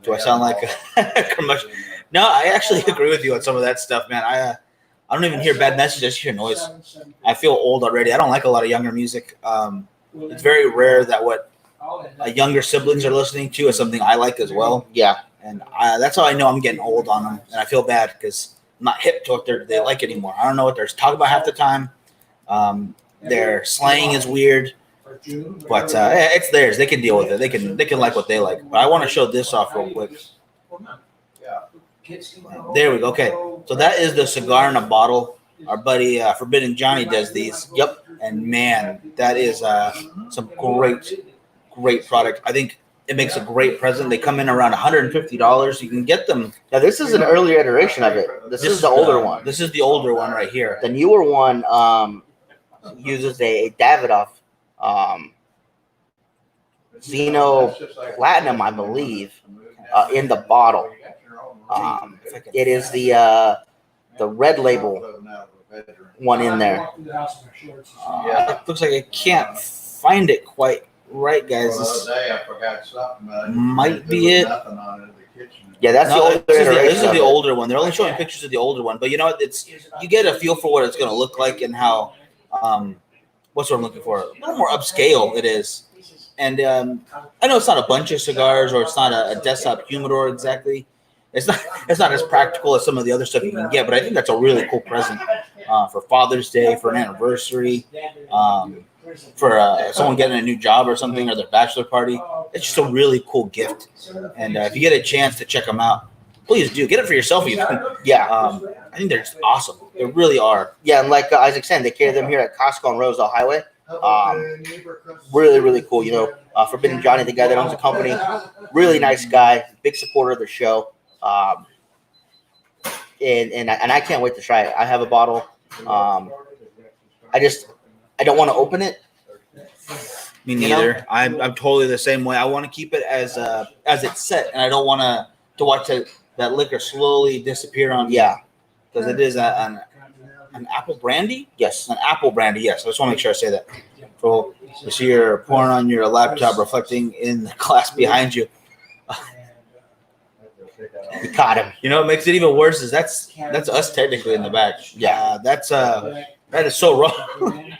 Do I sound like a commercial? No, I actually agree with you on some of that stuff, man. I don't even hear bad messages. I just hear noise. I feel old already. I don't like a lot of younger music. It's very rare that what younger siblings are listening to is something I like as well. Yeah. And that's how I know I'm getting old on them. And I feel bad because I'm not hip to what they like anymore. I don't know what they're talking about half the time. Their slang is weird. But it's theirs. They can deal with it. They can like what they like. But I want to show this off real quick. There we go. Okay. So that is the cigar in a bottle. Our buddy Forbidden Johnny does these. Yep. And man, that is some great product. I think it makes a great present. They come in around $150. You can get them. Now this is an earlier iteration of it. This is the older one. This is the older one right here. The newer one uses a Davidoff Xeno Platinum, I believe, in the bottle. It is the red label one in there. It looks like I can't find it quite right, guys. This might be it. Yeah, that's the older this iteration. is the older one. They're only showing pictures of the older one, but you know, you get a feel for what it's going to look like and how what's what I'm looking for. A little more upscale it is. And I know it's not a bunch of cigars or it's not a desktop humidor exactly. It's not as practical as some of the other stuff you can get, but I think that's a really cool present for Father's Day, for an anniversary, for someone getting a new job or something, or their bachelor party. It's just a really cool gift. And if you get a chance to check them out, please do. Get it for yourself even. Yeah. I think they're just awesome. They really are. Yeah, and like Isaac said, they carry them here at Costco on Rosedale Highway. Really, really cool. Forbidden Johnny, the guy that owns the company, really nice guy, big supporter of the show. And I can't wait to try it. I have a bottle. I don't want to open it. Me neither. I'm totally the same way. I want to keep it as it's set, and I don't want to watch that liquor slowly disappear on me. Yeah, because it is an apple brandy. Yes, an apple brandy. Yes, I just want to make sure I say that. So you're pouring on your laptop, reflecting in the glass behind you. You caught him. You know what makes it even worse is that's us technically in the back. Yeah, that is so wrong.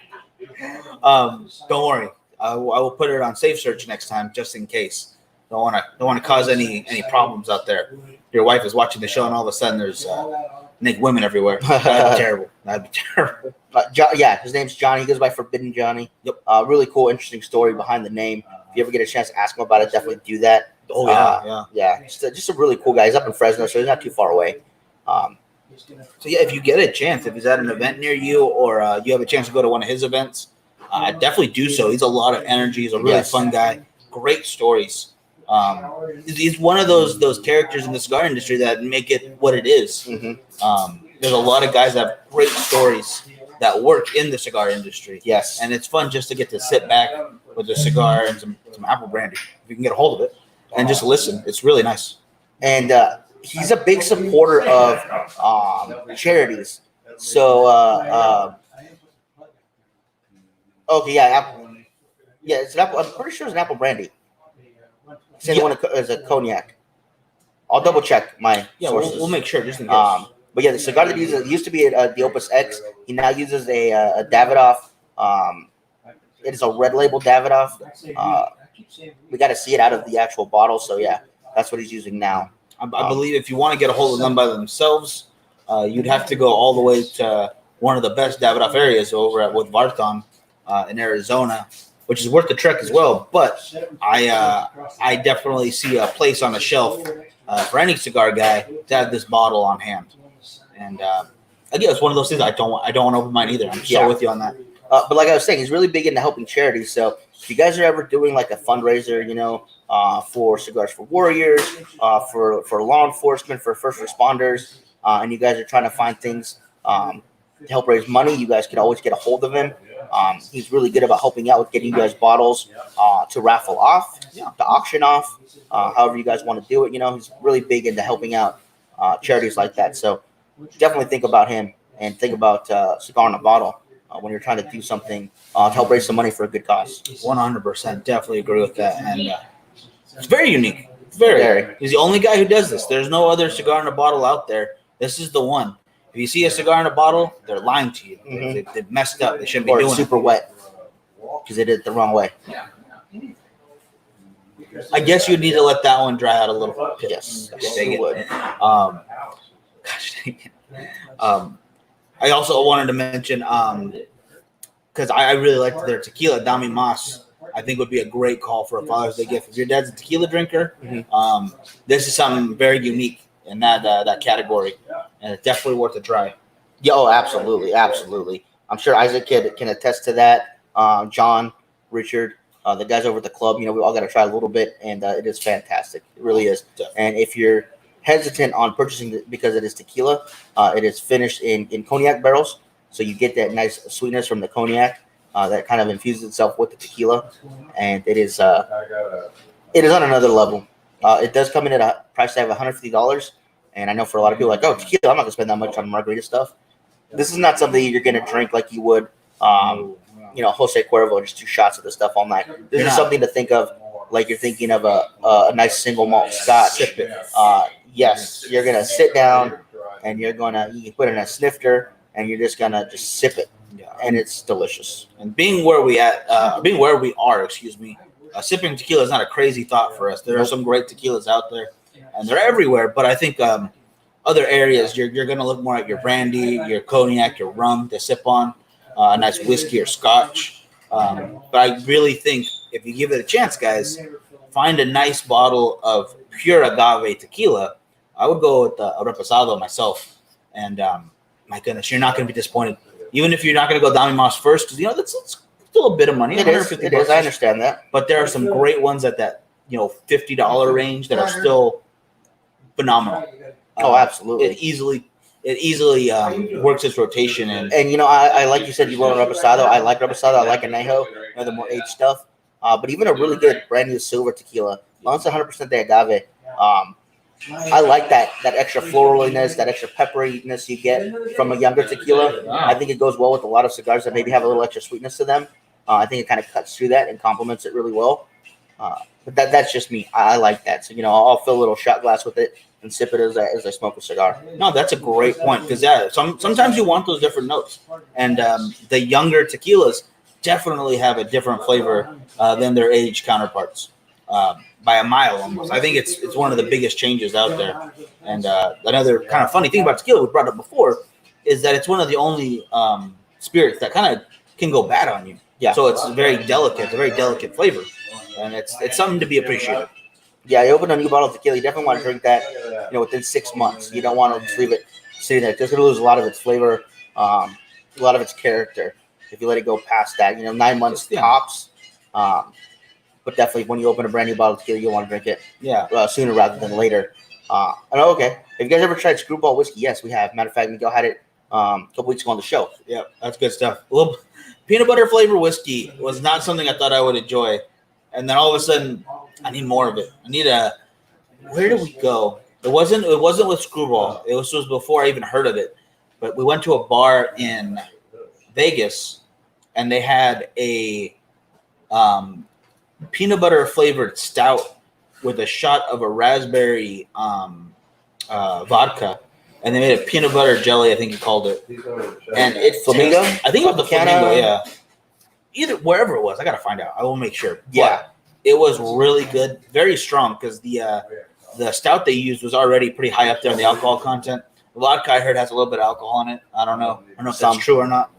Don't worry, I will put it on safe search next time just in case. Don't want to cause any problems out there. Your wife is watching the show and all of a sudden there's naked women everywhere. That'd be terrible. That'd be terrible. Yeah, his name's Johnny. He goes by Forbidden Johnny. Yep. Really cool, interesting story behind the name. If you ever get a chance to ask him about it, definitely do that. Oh yeah, yeah. Just a really cool guy. He's up in Fresno, so he's not too far away. So yeah, if you get a chance, if he's at an event near you, or you have a chance to go to one of his events, definitely do so. He's a lot of energy. He's a really fun guy. Great stories. He's one of those characters in the cigar industry that make it what it is. Mm-hmm. There's a lot of guys that have great stories that work in the cigar industry. Yes, and it's fun just to get to sit back with a cigar and some apple brandy, if you can get a hold of it, and just listen. It's really nice. And he's a big supporter of charities. So, okay, yeah, apple. Yeah, it's an apple. I'm pretty sure it's an apple brandy. Same one as a cognac. I'll double check my sources. We'll make sure just in case. But yeah, the cigar that he uses used to be the Opus X. He now uses a Davidoff. It is a red label Davidoff. We got to see it out of the actual bottle. So yeah, that's what he's using now. I believe if you want to get a hold of them by themselves, you'd have to go all the way to one of the best Davidoff areas over with Vartan in Arizona, which is worth the trek as well. But I definitely see a place on the shelf for any cigar guy to have this bottle on hand. And again, it's one of those things I don't want to open mine either. I'm so with you on that. But like I was saying, he's really big into helping charities. So if you guys are ever doing like a fundraiser, for Cigars for Warriors, for law enforcement, for first responders, and you guys are trying to find things to help raise money, you guys can always get a hold of him. He's really good about helping out with getting you guys bottles to raffle off, to auction off, however you guys want to do it. He's really big into helping out charities like that. So definitely think about him and think about Cigar in a Bottle when you're trying to do something to help raise some money for a good cause. 100%. Definitely agree with that. And it's very unique. Very. He's the only guy who does this. There's no other cigar in a bottle out there. This is the one. If you see a cigar in a bottle, they're lying to you. Mm-hmm. They messed up. They shouldn't be Or doing it's super wet because they did it the wrong way. it. I guess you need to let that one dry out a little bit. Yes, Dang you it. would. Gosh dang it. I also wanted to mention, because I really liked their tequila, Dami Mas. I think would be a great call for a Father's Day gift. If your dad's a tequila drinker, this is something very unique in that category, and it's definitely worth a try. Yeah, oh, absolutely. I'm sure Isaac can attest to that. John, Richard, the guys over at the club, we all got to try a little bit, and it is fantastic. It really is. And if you're hesitant on purchasing it because it is tequila, it is finished in cognac barrels, so you get that nice sweetness from the cognac that kind of infuses itself with the tequila, and it is on another level. It does come in at a price tag of $150, and I know for a lot of people like, oh, tequila, I'm not gonna spend that much on margarita stuff. This is not something you're gonna drink like you would, Jose Cuervo, just 2 shots of this stuff all night. This is something to think of like you're thinking of a nice single malt scotch. Yes, you're gonna sit down and you can put it in a snifter and you're just gonna sip it, and it's delicious. And being where we are, sipping tequila is not a crazy thought for us. There are some great tequilas out there, and they're everywhere. But I think other areas you're gonna look more at your brandy, your cognac, your rum to sip on, a nice whiskey or scotch. But I really think if you give it a chance, guys, find a nice bottle of pure agave tequila. I would go with a reposado myself, and my goodness, you're not going to be disappointed. Even if you're not going to go Dami Mas first, because that's still a bit of money. It is. I understand that. But there are some great ones at that $50 range that are still phenomenal. Oh, absolutely. It easily works its rotation, and I like you said, you want a reposado. I like reposado. I like añejo, the more aged stuff. But even a really good brand new silver tequila, as long as it's 100% de agave. I like that extra floralness, that extra pepperiness you get from a younger tequila. I think it goes well with a lot of cigars that maybe have a little extra sweetness to them. I think it kind of cuts through that and complements it really well. But that's just me. I like that. So, I'll fill a little shot glass with it and sip it as I smoke a cigar. No, that's a great point, because sometimes you want those different notes. And the younger tequilas definitely have a different flavor than their aged counterparts. By a mile almost. I think it's one of the biggest changes out there. And another kind of funny thing about tequila we brought up before is that it's one of the only spirits that kind of can go bad on you. Yeah. So it's very delicate. It's a very delicate flavor, and it's something to be appreciated. Yeah, you open a new bottle of tequila, you definitely want to drink that, within 6 months. You don't want to just leave it sitting there. It's just going to lose a lot of its flavor, a lot of its character if you let it go past that. 9 months tops. But definitely, when you open a brand new bottle of tequila, you'll want to drink it sooner rather than later. Okay. Have you guys ever tried Screwball whiskey? Yes, we have. Matter of fact, Miguel had it a couple weeks ago on the show. Yeah, that's good stuff. A little peanut butter flavor whiskey was not something I thought I would enjoy, and then all of a sudden, I need more of it. Where did we go? It wasn't with Screwball. It was before I even heard of it. But we went to a bar in Vegas, and they had a peanut butter flavored stout with a shot of a raspberry vodka, and they made a peanut butter jelly, I think you called it. And it Flamingo? I think it was the Flamingo, yeah. Either wherever it was, I gotta find out. I will make sure. Yeah. But it was really good, very strong, because the stout they used was already pretty high up there in the alcohol content. vodka I heard has a little bit of alcohol in it. I don't know. I don't know if Some. that's true or not.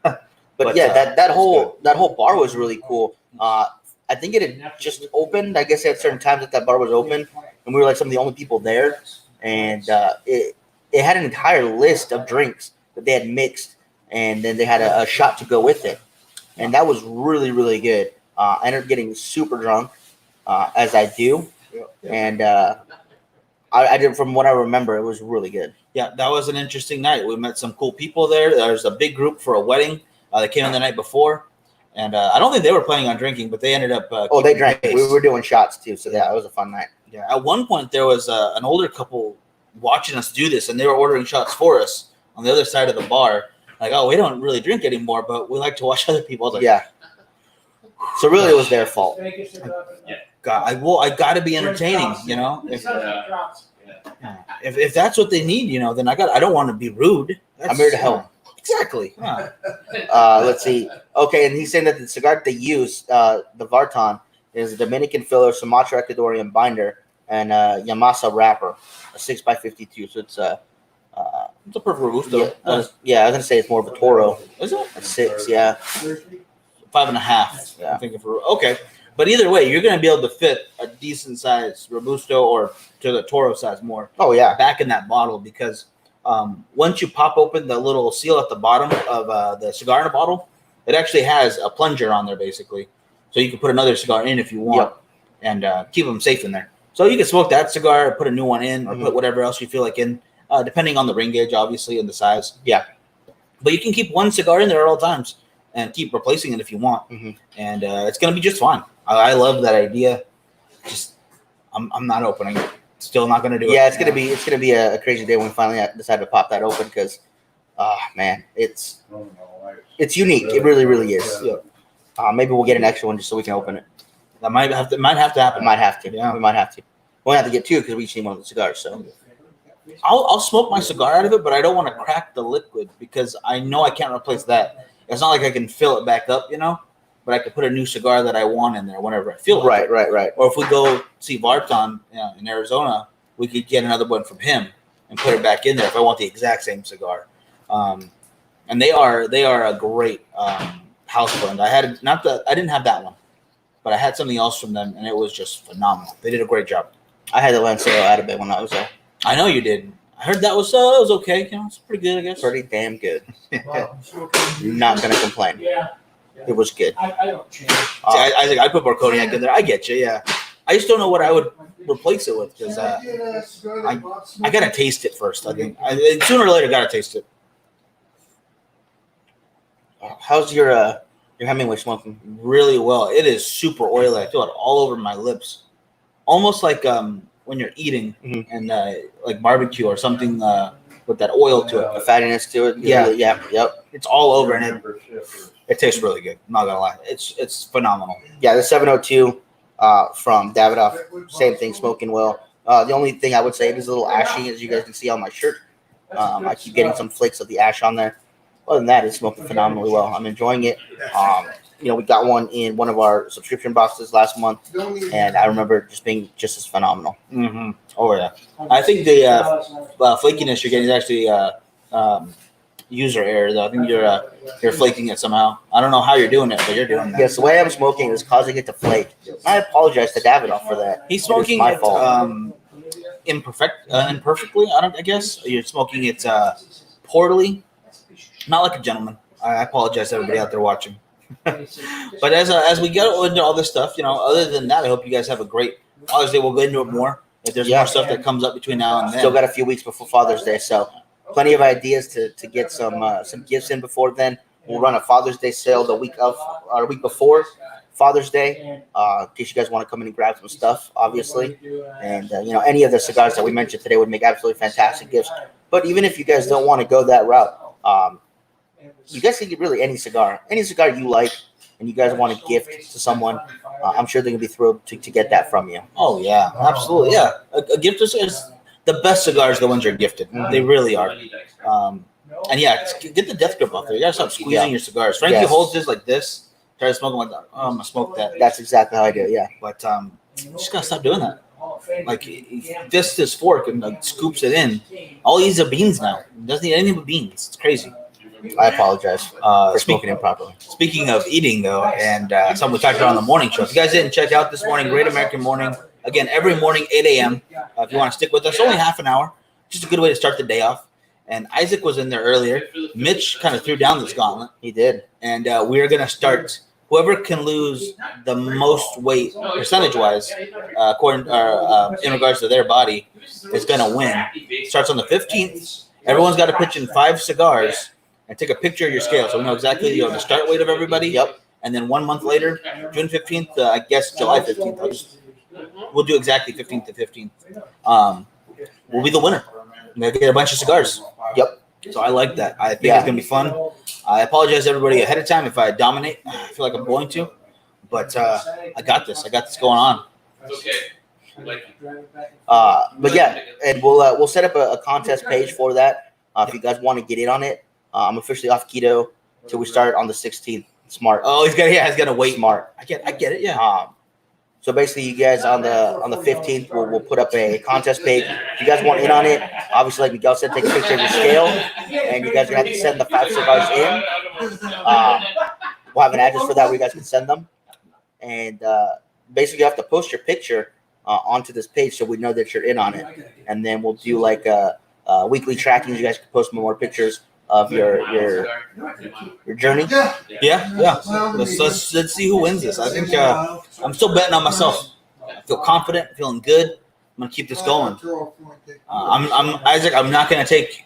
But But, yeah, uh, that whole bar was really cool. I think it had just opened. I guess at certain times that bar was open, and we were like some of the only people there. And it had an entire list of drinks that they had mixed, and then they had a shot to go with it, and that was really really good. I ended up getting super drunk, as I do, and I did, from what I remember, it was really good. Yeah, that was an interesting night. We met some cool people there. There was a big group for a wedding. They came in the night before, and I don't think they were planning on drinking, but they ended up. Oh, they keeping drank. pace. We were doing shots too, so yeah, it was a fun night. Yeah, at one point there was an older couple watching us do this, and they were ordering shots for us on the other side of the bar. Like, oh, we don't really drink anymore, but we like to watch other people. I was like, Yeah. So really, it was their fault. God, I got to be entertaining, you know. If that's what they need, you know, then I don't want to be rude. I'm here to help. Exactly. Yeah. Let's see. Okay, and he's saying that the cigar that they use, the Vartan, is a Dominican filler, Sumatra Ecuadorian binder, and Yamasa wrapper, a 6x52. So it's It's a perfect robusto. yeah, I was gonna say it's more of a Toro. Is it? A 6, yeah. 5.5. Yeah. I'm thinking for okay. But either way, you're going to be able to fit a decent size robusto or to the Toro size more Oh yeah. back in that bottle because once you pop open the little seal at the bottom of the cigar in a bottle, it actually has a plunger on there basically, so you can put another cigar in if you want and keep them safe in there. So you can smoke that cigar, put a new one in, or put whatever else you feel like in, depending on the ring gauge, obviously, and the size. Yeah. But you can keep one cigar in there at all times and keep replacing it if you want, and it's going to be just fine. I love that idea. Just I'm not opening it. Still not going to do it. Yeah, it's gonna be a crazy day when we finally decide to pop that open because, man, it's unique. It really really is. Yeah. Maybe we'll get an extra one just so we can open it. That might have to happen. We might have to. Yeah. We might have to. We'll have to get two because we each need one of the cigars. So I'll smoke my cigar out of it, but I don't want to crack the liquid because I know I can't replace that. It's not like I can fill it back up, you know, but I could put a new cigar that I want in there whenever I feel like it. right. Or if we go see Vartan in Arizona, we could get another one from him and put it back in there if I want the exact same cigar. And they are a great house blend. I didn't have that one, but I had something else from them, and it was just phenomenal. They did a great job. I had the Lancero out of it when I was there. I know you did. I heard that was okay. You know, it's pretty good, I guess. Pretty damn good. Not gonna complain. Yeah, It was good. I don't change. See, I think I put more cognac in there. I get you, yeah. I just don't know what I would replace it with because I gotta taste it first. I think sooner or later gotta taste it. How's your Hemingway smoking? Really well. It is super oily. I feel it all over my lips, almost like when you're eating and like barbecue or something with that oil to it. The fattiness to it? Yeah. Really, yeah, yep. It's all over and it tastes really good. I'm not gonna lie. It's phenomenal. Yeah, the 702 from Davidoff, same thing, smoking well. The only thing I would say, it is a little ashy, as you guys can see on my shirt. I keep getting some flakes of the ash on there. Other than that, it's smoking phenomenally well. I'm enjoying it. We got one in one of our subscription boxes last month, and I remember just being just as phenomenal. Mm-hmm. Oh yeah. I think the flakiness you're getting is actually user error though. I think you're flaking it somehow. I don't know how you're doing it, but you're doing that. Yes, the way I'm smoking is causing it to flake. I apologize to Davidoff for that. He's smoking my it fault. imperfectly. I guess you're smoking it poorly, not like a gentleman. I apologize to everybody out there watching. But as we get into all this stuff, other than that, I hope you guys have a great Father's Day. We'll go into it more if there's more stuff that comes up between now and then. Still got a few weeks before Father's Day, so plenty of ideas to get some gifts in before then. We'll run a Father's Day sale the week before Father's Day, in case you guys want to come in and grab some stuff, obviously. And any of the cigars that we mentioned today would make absolutely fantastic gifts. But even if you guys don't want to go that route, you guys can get really any cigar you like, and you guys want to gift to someone. I'm sure they're gonna be thrilled to get that from you. Oh yeah, absolutely, yeah. A gift is the best cigars. The ones you're gifted, they really are. And yeah, get the death grip off there. You gotta stop squeezing your cigars. Frankie holds his like this. Try to smoke them like that. Oh, I'm gonna smoke that. That's exactly how I do it. Yeah. But you just gotta stop doing that. like this fork and like scoops it in. All he eats are beans now. He doesn't eat anything but beans. It's crazy. I apologize for smoking improperly. Speaking of eating, though, and something we talked about on the morning show. If you guys didn't check out this morning, Great American Morning, again, every morning, 8 a.m. If you want to stick with us, only half an hour. Just a good way to start the day off. And Isaac was in there earlier. Mitch kind of threw down this gauntlet. He did. And we're going to start. Whoever can lose the most weight, percentage-wise, according in regards to their body, is going to win. Starts on the 15th. Everyone's got to pitch in 5 cigars and take a picture of your scale, so we know exactly the start weight of everybody. Yep. And then 1 month later, June 15th, I guess July 15th. We'll do exactly 15th to 15th. We'll be the winner. We're gonna get a bunch of cigars. Yep. So I like that. I think it's gonna be fun. I apologize to everybody ahead of time if I dominate. I feel like I'm going to, but I got this. I got this going on. Okay. But yeah, and we'll set up a contest page for that. If you guys want to get in on it, I'm officially off keto till we start on the 16th. Smart. Oh, he's got to wait. Smart. I get it. Yeah. So basically, you guys on the 15th, we'll put up a contest page. If you guys want in on it, obviously, like Miguel said, take a picture of your scale, and you guys are gonna have to send the 5 cigars in. We'll have an address for that where you guys can send them, and basically, you have to post your picture onto this page so we know that you're in on it, and then we'll do like weekly tracking. You guys can post more pictures of your journey. Yeah. Let's see who wins this. I think I'm still betting on myself. I feel confident, feeling good. I'm gonna keep this going. I'm Isaac. I'm not gonna take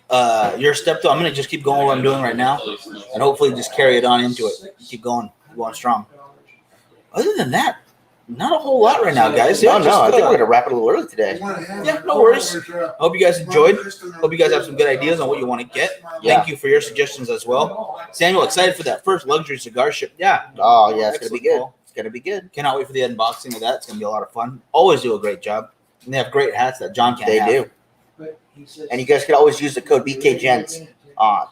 your step though. I'm gonna just keep going what I'm doing right now, and hopefully just carry it on into it. Keep going strong. Other than that, not a whole lot right now, guys. No, I think we're gonna wrap it a little early today. Yeah, no worries. I hope you guys enjoyed. Hope you guys have some good ideas on what you want to get. Thank you for your suggestions as well. Samuel, excited for that first luxury cigar ship. Yeah. Oh yeah, it's gonna be good. Cool. It's gonna be good. Cannot wait for the unboxing of that. It's gonna be a lot of fun. Always do a great job. And they have great hats that John can't They have. do. And you guys can always use the code BKGents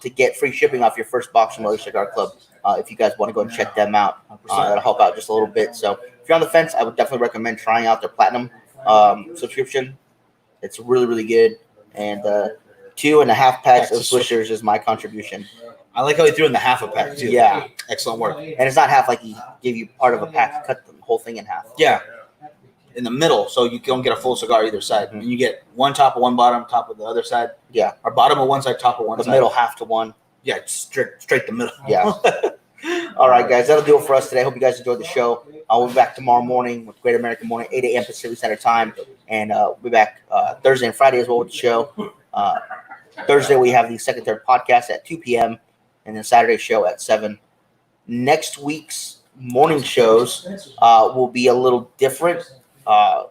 to get free shipping off your first box from Mother Cigar Club. If you guys want to go and check them out, that'll help out just a little bit. So if you're on the fence, I would definitely recommend trying out their Platinum subscription. It's really, really good. And 2.5 packs of Swishers is my contribution. I like how he threw in the half a pack too. Yeah. Excellent work. And it's not half like he gave you part of a pack, cut the whole thing in half. Yeah. In the middle, so you don't get a full cigar either side. And you get one top of one bottom, top of the other side. Yeah. Or bottom of one side, top of one The side. middle half to one. Yeah, straight the middle. Yeah. All right, guys, that'll do it for us today. Hope you guys enjoyed the show. We'll be back tomorrow morning with Great American Morning, 8 a.m. Pacific Standard Time. And we'll be back Thursday and Friday as well with the show. Thursday, we have the Second Third podcast at 2 p.m. and then Saturday show at 7. Next week's morning shows will be a little different.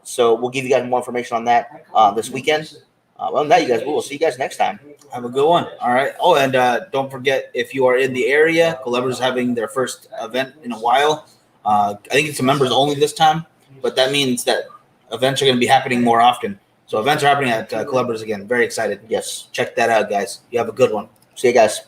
So we'll give you guys more information on that this weekend. Other than that, you guys, we'll see you guys next time. Have a good one. All right. Oh, and don't forget, if you are in the area, Culebra is having their first event in a while. I think it's a members only this time, but that means that events are going to be happening more often. So events are happening at Culebra's again. Very excited. Yes. Check that out, guys. You have a good one. See you guys.